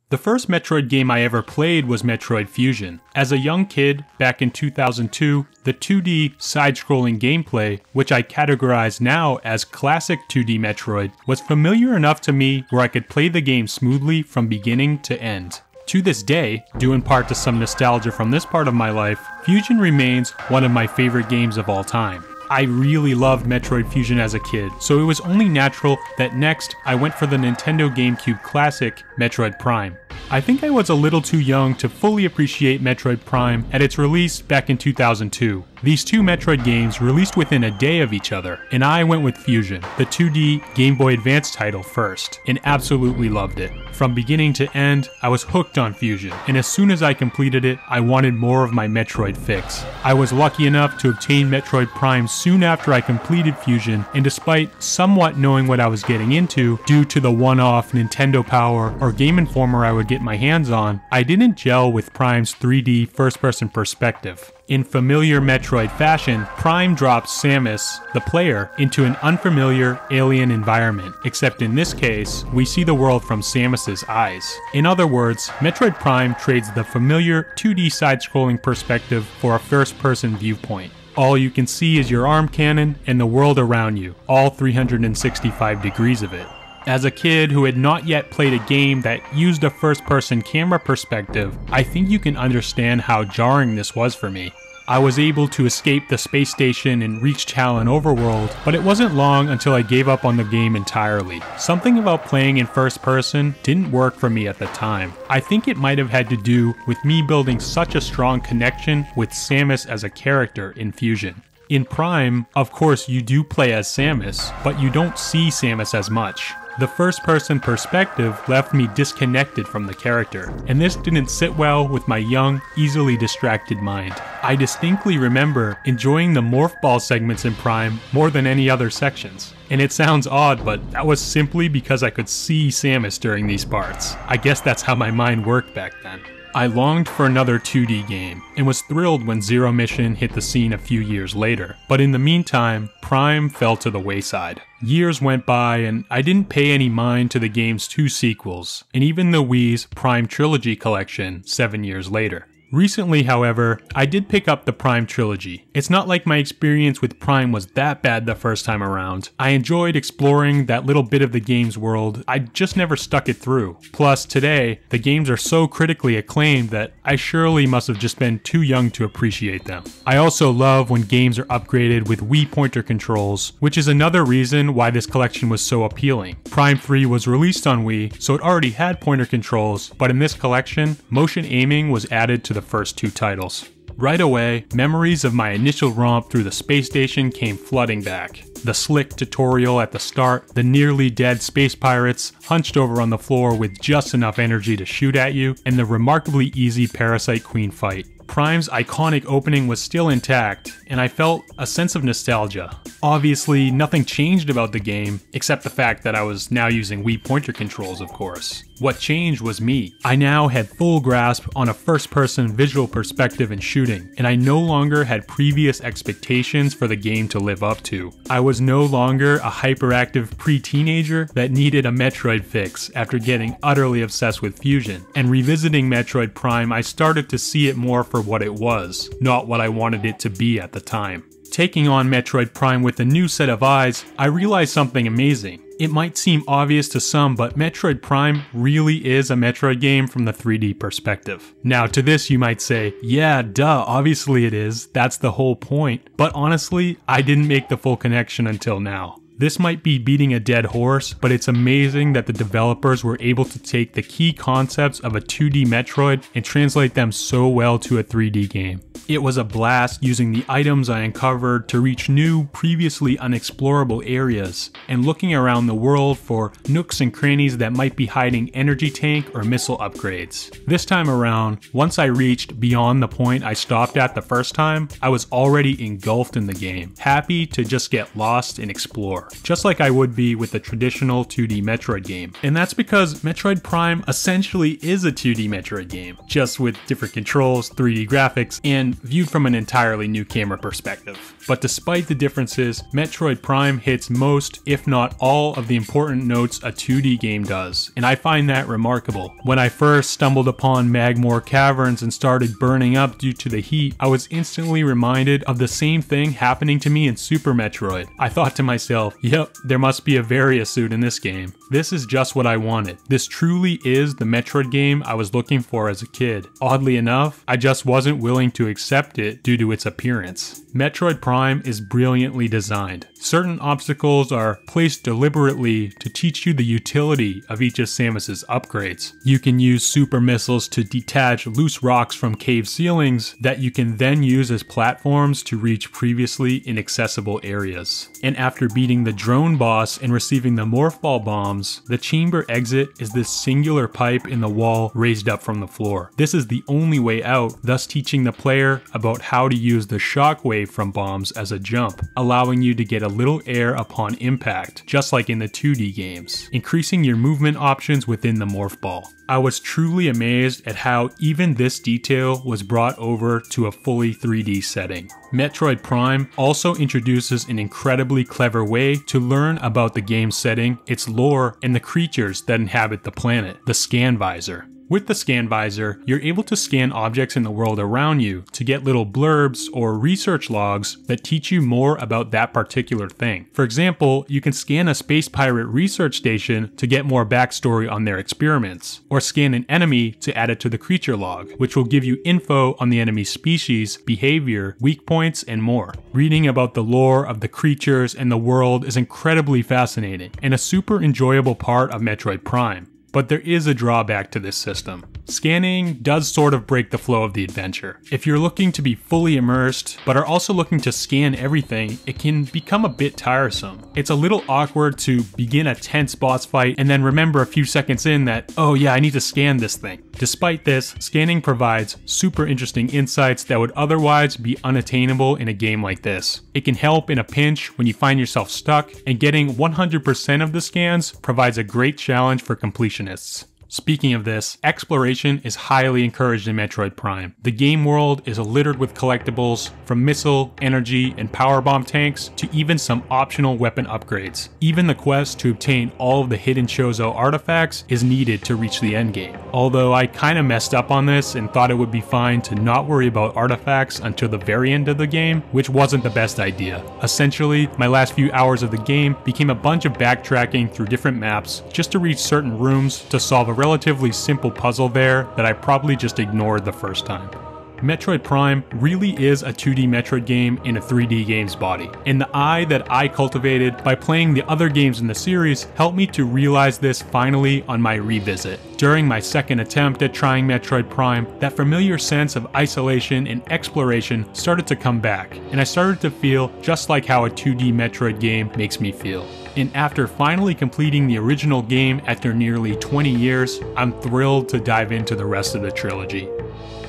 The first Metroid game I ever played was Metroid Fusion. As a young kid, back in 2002, the 2D side-scrolling gameplay, which I categorize now as classic 2D Metroid, was familiar enough to me where I could play the game smoothly from beginning to end. To this day, due in part to some nostalgia from this part of my life, Fusion remains one of my favorite games of all time. I really loved Metroid Fusion as a kid, so it was only natural that next I went for the Nintendo Gamecube classic, Metroid Prime. I think I was a little too young to fully appreciate Metroid Prime at its release back in 2002. These two Metroid games released within a day of each other, and I went with Fusion, the 2D Game Boy Advance title first, and absolutely loved it. From beginning to end, I was hooked on Fusion, and as soon as I completed it, I wanted more of my Metroid fix. I was lucky enough to obtain Metroid Prime soon after I completed Fusion, and despite somewhat knowing what I was getting into, due to the one-off Nintendo Power or Game Informer I would get my hands on, I didn't gel with Prime's 3D first-person perspective. In familiar Metroid fashion, Prime drops Samus, the player, into an unfamiliar alien environment, except in this case, we see the world from Samus's eyes. In other words, Metroid Prime trades the familiar 2D side-scrolling perspective for a first-person viewpoint. All you can see is your arm cannon and the world around you, all 365 degrees of it. As a kid who had not yet played a game that used a first-person camera perspective, I think you can understand how jarring this was for me. I was able to escape the space station and reach Talon Overworld, but it wasn't long until I gave up on the game entirely. Something about playing in first person didn't work for me at the time. I think it might have had to do with me building such a strong connection with Samus as a character in Fusion. In Prime, of course you do play as Samus, but you don't see Samus as much. The first-person perspective left me disconnected from the character, and this didn't sit well with my young, easily distracted mind. I distinctly remember enjoying the Morph Ball segments in Prime more than any other sections. And it sounds odd, but that was simply because I could see Samus during these parts. I guess that's how my mind worked back then. I longed for another 2D game, and was thrilled when Zero Mission hit the scene a few years later. But in the meantime, Prime fell to the wayside. Years went by, and I didn't pay any mind to the game's two sequels, and even the Wii's Prime Trilogy collection 7 years later. Recently, however, I did pick up the Prime Trilogy. It's not like my experience with Prime was that bad the first time around. I enjoyed exploring that little bit of the game's world, I just never stuck it through. Plus, today, the games are so critically acclaimed that I surely must have just been too young to appreciate them. I also love when games are upgraded with Wii pointer controls, which is another reason why this collection was so appealing. Prime 3 was released on Wii, so it already had pointer controls, but in this collection, motion aiming was added to the first two titles. Right away, memories of my initial romp through the space station came flooding back. The slick tutorial at the start, the nearly dead space pirates hunched over on the floor with just enough energy to shoot at you, and the remarkably easy Parasite Queen fight. Prime's iconic opening was still intact, and I felt a sense of nostalgia. Obviously, nothing changed about the game, except the fact that I was now using Wii pointer controls, of course. What changed was me. I now had full grasp on a first-person visual perspective in shooting, and I no longer had previous expectations for the game to live up to. I was no longer a hyperactive pre-teenager that needed a Metroid fix after getting utterly obsessed with Fusion. And revisiting Metroid Prime, I started to see it more for what it was, not what I wanted it to be at the time. Taking on Metroid Prime with a new set of eyes, I realized something amazing. It might seem obvious to some, but Metroid Prime really is a Metroid game from the 3D perspective. Now to this you might say, yeah, duh, obviously it is, that's the whole point. But honestly, I didn't make the full connection until now. This might be beating a dead horse, but it's amazing that the developers were able to take the key concepts of a 2D Metroid and translate them so well to a 3D game. It was a blast using the items I uncovered to reach new, previously unexplorable areas, and looking around the world for nooks and crannies that might be hiding energy tank or missile upgrades. This time around, once I reached beyond the point I stopped at the first time, I was already engulfed in the game, happy to just get lost and explore. more, just like I would be with a traditional 2D Metroid game. And that's because Metroid Prime essentially is a 2D Metroid game, just with different controls, 3D graphics, and viewed from an entirely new camera perspective. But despite the differences, Metroid Prime hits most, if not all, of the important notes a 2D game does, and I find that remarkable. When I first stumbled upon Magmoor Caverns and started burning up due to the heat, I was instantly reminded of the same thing happening to me in Super Metroid. I thought to myself, yep, there must be a Varia suit in this game. This is just what I wanted. This truly is the Metroid game I was looking for as a kid. Oddly enough, I just wasn't willing to accept it due to its appearance. Metroid Prime is brilliantly designed. Certain obstacles are placed deliberately to teach you the utility of each of Samus's upgrades. You can use super missiles to detach loose rocks from cave ceilings that you can then use as platforms to reach previously inaccessible areas. And after beating the drone boss and receiving the Morph Ball bombs, the chamber exit is this singular pipe in the wall raised up from the floor. This is the only way out, thus teaching the player about how to use the shockwave from bombs as a jump, allowing you to get a little air upon impact, just like in the 2D games, increasing your movement options within the Morph Ball. I was truly amazed at how even this detail was brought over to a fully 3D setting. Metroid Prime also introduces an incredibly clever way to learn about the game's setting, its lore, and the creatures that inhabit the planet, the Scan Visor. With the Scan Visor, you're able to scan objects in the world around you to get little blurbs or research logs that teach you more about that particular thing. For example, you can scan a space pirate research station to get more backstory on their experiments, or scan an enemy to add it to the creature log, which will give you info on the enemy's species, behavior, weak points, and more. Reading about the lore of the creatures and the world is incredibly fascinating, and a super enjoyable part of Metroid Prime. But there is a drawback to this system. Scanning does sort of break the flow of the adventure. If you're looking to be fully immersed, but are also looking to scan everything, it can become a bit tiresome. It's a little awkward to begin a tense boss fight and then remember a few seconds in that, oh yeah, I need to scan this thing. Despite this, scanning provides super interesting insights that would otherwise be unattainable in a game like this. It can help in a pinch when you find yourself stuck, and getting 100% of the scans provides a great challenge for completionists. Speaking of this, exploration is highly encouraged in Metroid Prime. The game world is littered with collectibles, from missile, energy, and power bomb tanks to even some optional weapon upgrades. Even the quest to obtain all of the hidden Chozo artifacts is needed to reach the endgame. Although I kinda messed up on this and thought it would be fine to not worry about artifacts until the very end of the game, which wasn't the best idea. Essentially, my last few hours of the game became a bunch of backtracking through different maps just to reach certain rooms to solve a relatively simple puzzle there that I probably just ignored the first time. Metroid Prime really is a 2D Metroid game in a 3D game's body, and the eye that I cultivated by playing the other games in the series helped me to realize this finally on my revisit. During my second attempt at trying Metroid Prime, that familiar sense of isolation and exploration started to come back, and I started to feel just like how a 2D Metroid game makes me feel. And after finally completing the original game after nearly 20 years, I'm thrilled to dive into the rest of the trilogy.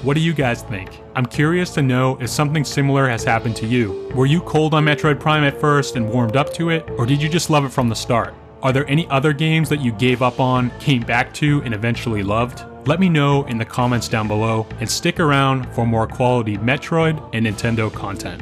What do you guys think? I'm curious to know if something similar has happened to you. Were you cold on Metroid Prime at first and warmed up to it, or did you just love it from the start? Are there any other games that you gave up on, came back to, and eventually loved? Let me know in the comments down below, and stick around for more quality Metroid and Nintendo content.